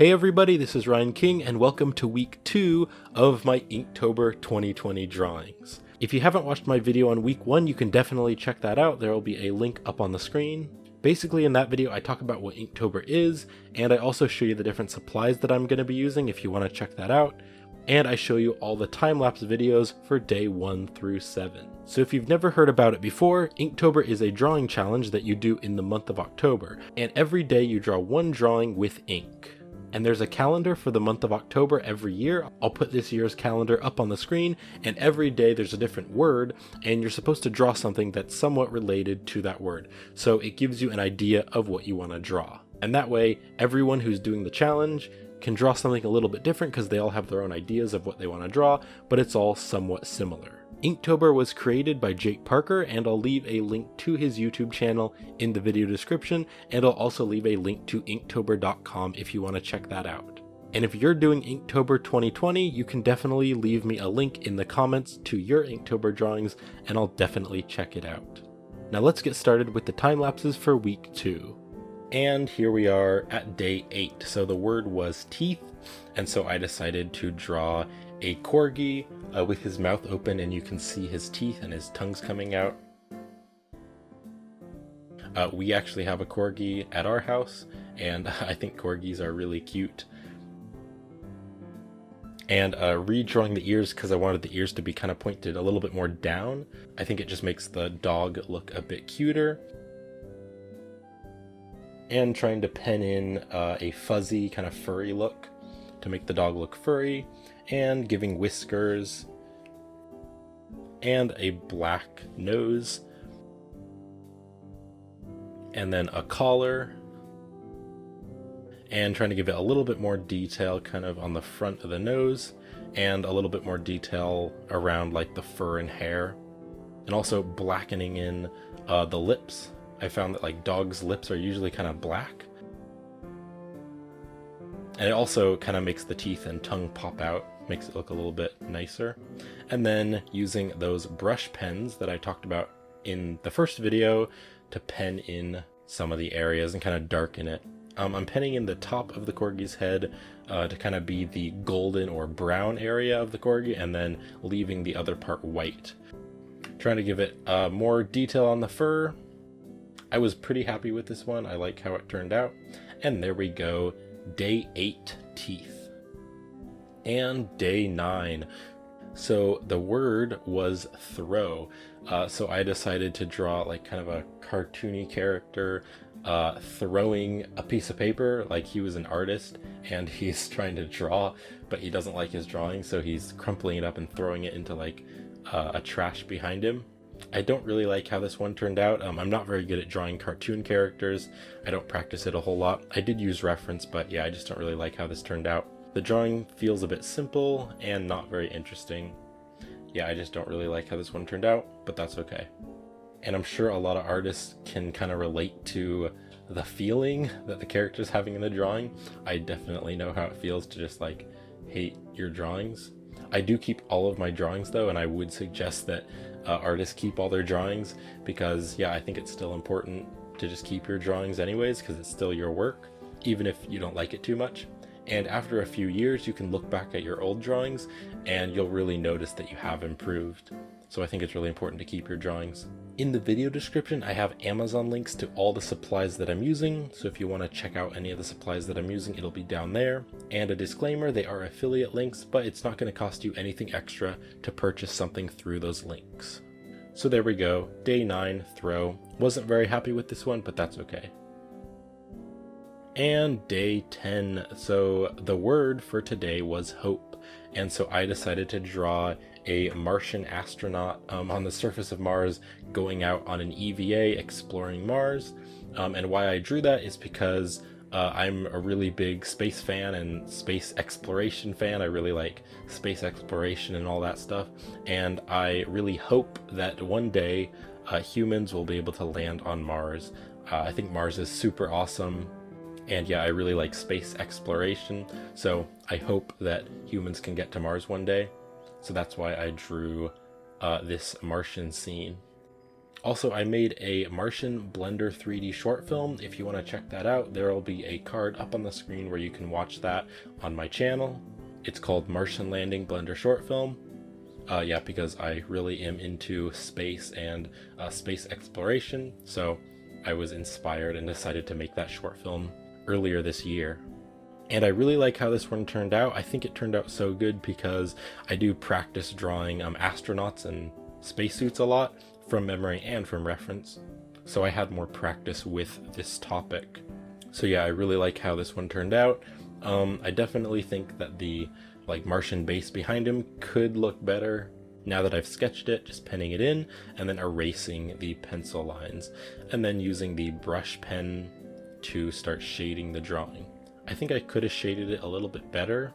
Hey everybody, this is Ryan King and welcome to week 2 of my Inktober 2020 drawings. If you haven't watched my video on week 1, you can definitely check that out. There will be a link up on the screen. Basically in that video I talk about what Inktober is, and I also show you the different supplies that I'm going to be using if you want to check that out. And I show you all the time-lapse videos for day 1 through 7. So if you've never heard about it before, Inktober is a drawing challenge that you do in the month of October, and every day you draw one drawing with ink. And there's a calendar for the month of October every year. I'll put this year's calendar up on the screen, and every day there's a different word, and you're supposed to draw something that's somewhat related to that word. So it gives you an idea of what you want to draw. And that way, everyone who's doing the challenge can draw something a little bit different because they all have their own ideas of what they want to draw, but it's all somewhat similar. Inktober was created by Jake Parker, and I'll leave a link to his YouTube channel in the video description, and I'll also leave a link to inktober.com if you want to check that out. And if you're doing Inktober 2020, you can definitely leave me a link in the comments to your Inktober drawings, and I'll definitely check it out. Now let's get started with the time lapses for week 2. And here we are at day 8. So the word was teeth, and so I decided to draw a corgi with his mouth open, and you can see his teeth and his tongue's coming out. We actually have a corgi at our house, and I think corgis are really cute. And redrawing the ears because I wanted the ears to be kind of pointed a little bit more down. I think it just makes the dog look a bit cuter. And trying to pen in a fuzzy kind of furry look to make the dog look furry, and giving whiskers and a black nose, and then a collar, and trying to give it a little bit more detail kind of on the front of the nose, and a little bit more detail around like the fur and hair, and also blackening in the lips. I found that like dogs' lips are usually kind of black. And it also kind of makes the teeth and tongue pop out, makes it look a little bit nicer. And then using those brush pens that I talked about in the first video to pen in some of the areas and kind of darken it. I'm penning in the top of the corgi's head to kind of be the golden or brown area of the corgi, and then leaving the other part white. Trying to give it more detail on the fur. I was pretty happy with this one. I like how it turned out. And there we go, day 8 teeth. And day 9. So the word was throw. So I decided to draw like kind of a cartoony character throwing a piece of paper, like he was an artist and he's trying to draw, but he doesn't like his drawing, so he's crumpling it up and throwing it into like a trash behind him. I don't really like how this one turned out. I'm not very good at drawing cartoon characters. I don't practice it a whole lot. I did use reference, but yeah, I just don't really like how this turned out. The drawing feels a bit simple and not very interesting. Yeah, I just don't really like how this one turned out, but that's okay. And I'm sure a lot of artists can kind of relate to the feeling that the character's having in the drawing. I definitely know how it feels to just like hate your drawings. I do keep all of my drawings though, and I would suggest that artists keep all their drawings because yeah, I think it's still important to just keep your drawings anyways because it's still your work, even if you don't like it too much. And after a few years, you can look back at your old drawings and you'll really notice that you have improved. So I think it's really important to keep your drawings. In the video description, I have Amazon links to all the supplies that I'm using, so if you want to check out any of the supplies that I'm using, it'll be down there. And a disclaimer, they are affiliate links, but it's not going to cost you anything extra to purchase something through those links. So there we go, day 9, throw. Wasn't very happy with this one, but that's okay. And day 10, so the word for today was hope. And so I decided to draw a Martian astronaut on the surface of Mars going out on an EVA exploring Mars. And why I drew that is because I'm a really big space fan and space exploration fan. I really like space exploration and all that stuff. And I really hope that one day humans will be able to land on Mars. I think Mars is super awesome. And yeah, I really like space exploration, so I hope that humans can get to Mars one day. So that's why I drew this Martian scene. Also, I made a Martian Blender 3D short film. If you want to check that out, there will be a card up on the screen where you can watch that on my channel. It's called Martian Landing Blender Short Film. Yeah, because I really am into space and space exploration, so I was inspired and decided to make that short film earlier this year. And I really like how this one turned out. I think it turned out so good because I do practice drawing astronauts and spacesuits a lot from memory and from reference, so I had more practice with this topic. So yeah, I really like how this one turned out. I definitely think that the Martian base behind him could look better now that I've sketched it, just penning it in and then erasing the pencil lines and then using the brush pen to start shading the drawing. I think I could have shaded it a little bit better,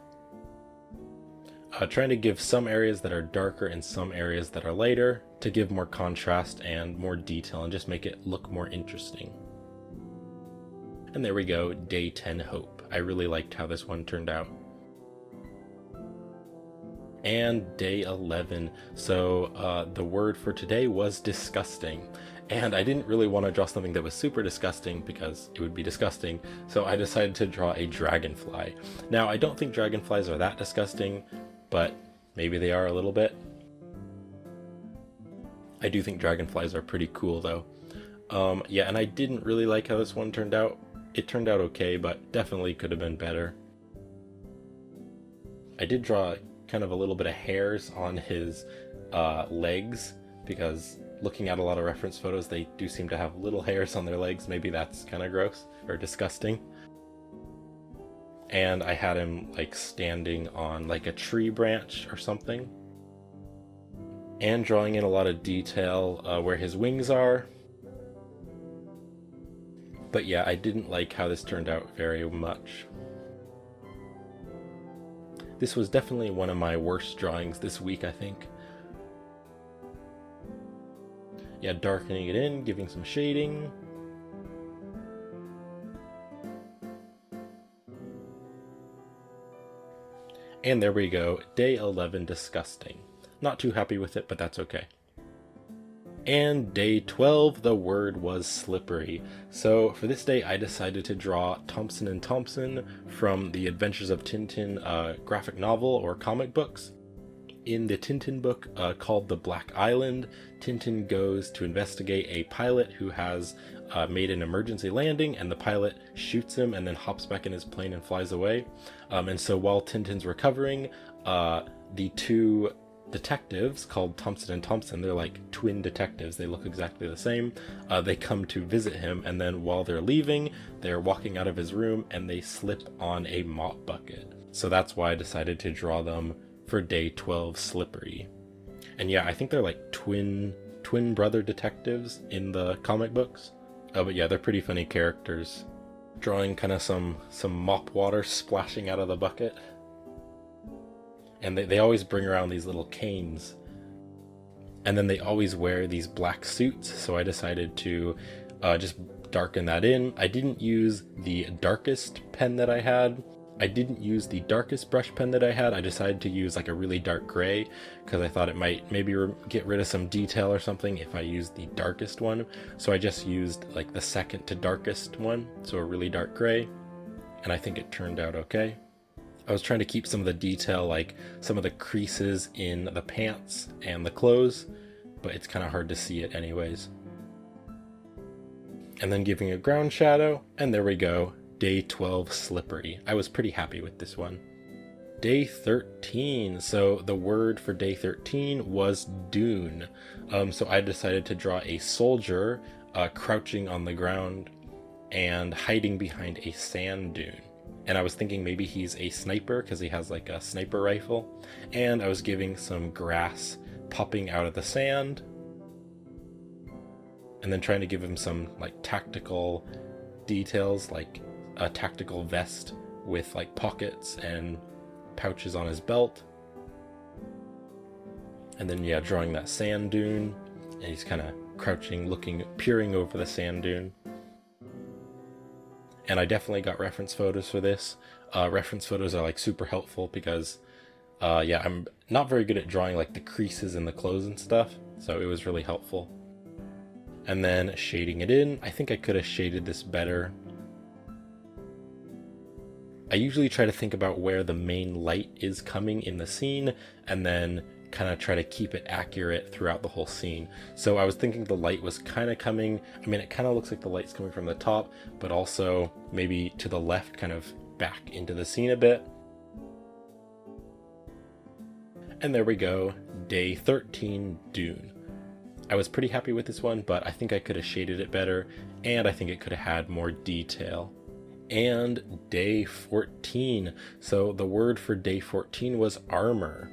trying to give some areas that are darker and some areas that are lighter to give more contrast and more detail and just make it look more interesting. And there we go, day 10 Hope. I really liked how this one turned out. And day 11. So the word for today was disgusting. And I didn't really want to draw something that was super disgusting because it would be disgusting, so I decided to draw a dragonfly. Now, I don't think dragonflies are that disgusting, but maybe they are a little bit. I do think dragonflies are pretty cool though. Yeah, and I didn't really like how this one turned out. It turned out okay, but definitely could have been better. I did draw kind of a little bit of hairs on his legs because looking at a lot of reference photos, they do seem to have little hairs on their legs. Maybe that's kind of gross or disgusting. And I had him standing on a tree branch or something. And drawing in a lot of detail where his wings are. But yeah, I didn't like how this turned out very much. This was definitely one of my worst drawings this week, I think. Yeah, darkening it in, giving some shading. And there we go, day 11, disgusting. Not too happy with it, but that's okay. And day 12, the word was slippery. So for this day, I decided to draw Thompson and Thompson from the Adventures of Tintin graphic novel or comic books. In the Tintin book called The Black Island, Tintin goes to investigate a pilot who has made an emergency landing, and the pilot shoots him and then hops back in his plane and flies away. And so while Tintin's recovering, the two detectives called Thompson and Thompson, they're like twin detectives, they look exactly the same, they come to visit him, and then while they're leaving, they're walking out of his room and they slip on a mop bucket. So that's why I decided to draw them for day 12, slippery. And yeah, I think they're like twin brother detectives in the comic books. But yeah, they're pretty funny characters. Drawing kind of some mop water splashing out of the bucket. And they always bring around these little canes. And then they always wear these black suits, so I decided to just darken that in. I didn't use the darkest pen that I had. I didn't use the darkest brush pen that I had. I decided to use a really dark gray because I thought it might maybe get rid of some detail or something if I used the darkest one. So I just used the second to darkest one, so a really dark gray, and I think it turned out okay. I was trying to keep some of the detail, some of the creases in the pants and the clothes, but it's kind of hard to see it anyways. And then giving a ground shadow, and there we go. Day 12, slippery. I was pretty happy with this one. Day 13. So the word for day 13 was Dune. So I decided to draw a soldier crouching on the ground and hiding behind a sand dune. And I was thinking maybe he's a sniper because he has a sniper rifle. And I was giving some grass popping out of the sand. And then trying to give him some tactical details, a tactical vest with pockets and pouches on his belt. And then yeah, drawing that sand dune, and he's kind of crouching, peering over the sand dune. And I definitely got reference photos for this. Reference photos are super helpful because yeah, I'm not very good at drawing the creases in the clothes and stuff, so it was really helpful. and then shading it in. I think I could have shaded this better. I usually try to think about where the main light is coming in the scene and then kind of try to keep it accurate throughout the whole scene. So I was thinking the light was kind of coming, I mean, it kind of looks like the light's coming from the top, but also maybe to the left, kind of back into the scene a bit. And there we go, day 13, Dune. I was pretty happy with this one, but I think I could have shaded it better, and I think it could have had more detail. And day 14. So the word for day 14 was armor.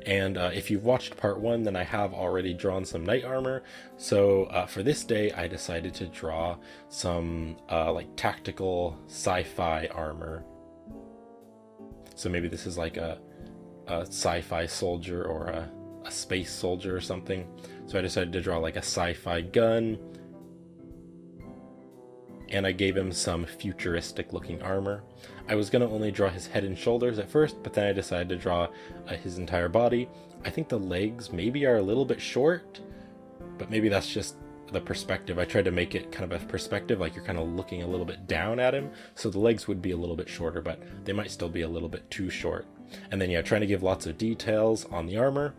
And if you've watched part 1, then I have already drawn some knight armor. So for this day, I decided to draw some like tactical sci-fi armor. So maybe this is like a sci-fi soldier or a space soldier or something. So I decided to draw like a sci-fi gun. And I gave him some futuristic looking armor. I was going to only draw his head and shoulders at first, but then I decided to draw his entire body. I think the legs maybe are a little bit short, but maybe that's just the perspective. I tried to make it kind of a perspective, like you're kind of looking a little bit down at him, so the legs would be a little bit shorter, but they might still be a little bit too short. And then yeah, trying to give lots of details on the armor.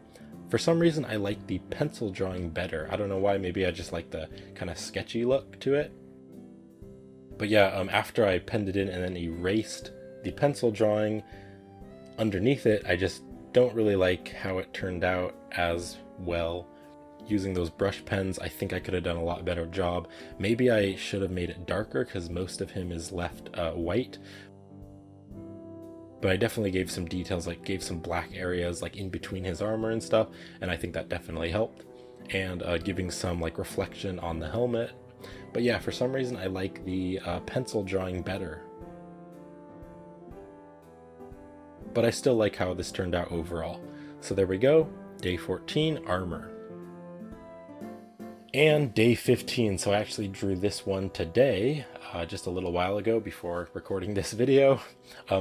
For some reason, I like the pencil drawing better. I don't know why, maybe I just like the kind of sketchy look to it. But yeah, after I penned it in and then erased the pencil drawing underneath it, I just don't really like how it turned out as well. Using those brush pens, I think I could have done a lot better job. Maybe I should have made it darker because most of him is left white. But I definitely gave some details, like gave some black areas like in between his armor and stuff, and I think that definitely helped. And giving some like reflection on the helmet. But yeah, for some reason I like the pencil drawing better. But I still like how this turned out overall. So there we go, day 14, armor. And day 15, so I actually drew this one today, just a little while ago before recording this video.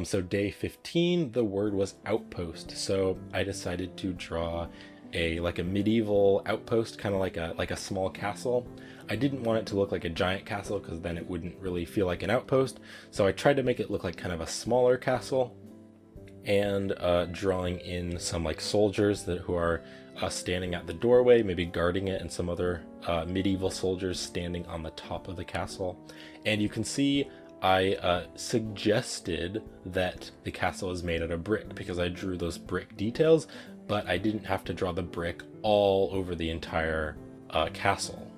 So day 15, the word was outpost. So I decided to draw a medieval outpost, kind of like a small castle. I didn't want it to look like a giant castle because then it wouldn't really feel like an outpost. So I tried to make it look like kind of a smaller castle, and drawing in some like soldiers who are standing at the doorway, maybe guarding it, and some other medieval soldiers standing on the top of the castle. And you can see I suggested that the castle is made out of brick because I drew those brick details, but I didn't have to draw the brick all over the entire castle.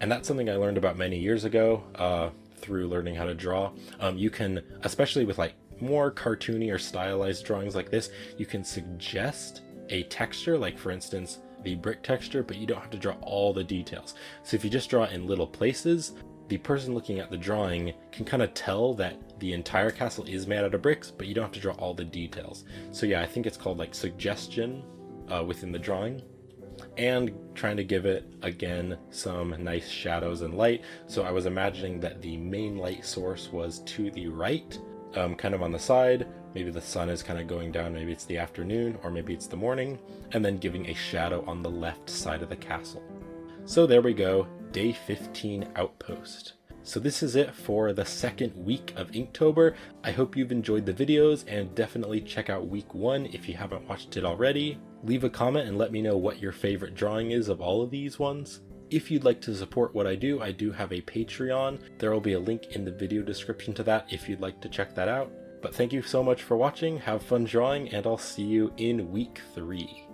And that's something I learned about many years ago through learning how to draw. You can, especially with like more cartoony or stylized drawings like this, you can suggest a texture, like for instance the brick texture, but you don't have to draw all the details. So if you just draw in little places, the person looking at the drawing can kind of tell that the entire castle is made out of bricks, but you don't have to draw all the details. So yeah, I think it's called like suggestion within the drawing. And trying to give it, again, some nice shadows and light. So I was imagining that the main light source was to the right, kind of on the side. Maybe the sun is kind of going down, maybe it's the afternoon, or maybe it's the morning, and then giving a shadow on the left side of the castle. So there we go, day 15 Outpost. So this is it for the second week of Inktober. I hope you've enjoyed the videos, and definitely check out week 1 if you haven't watched it already. Leave a comment and let me know what your favorite drawing is of all of these ones. If you'd like to support what I do have a Patreon. There will be a link in the video description to that if you'd like to check that out. But thank you so much for watching, have fun drawing, and I'll see you in week 3.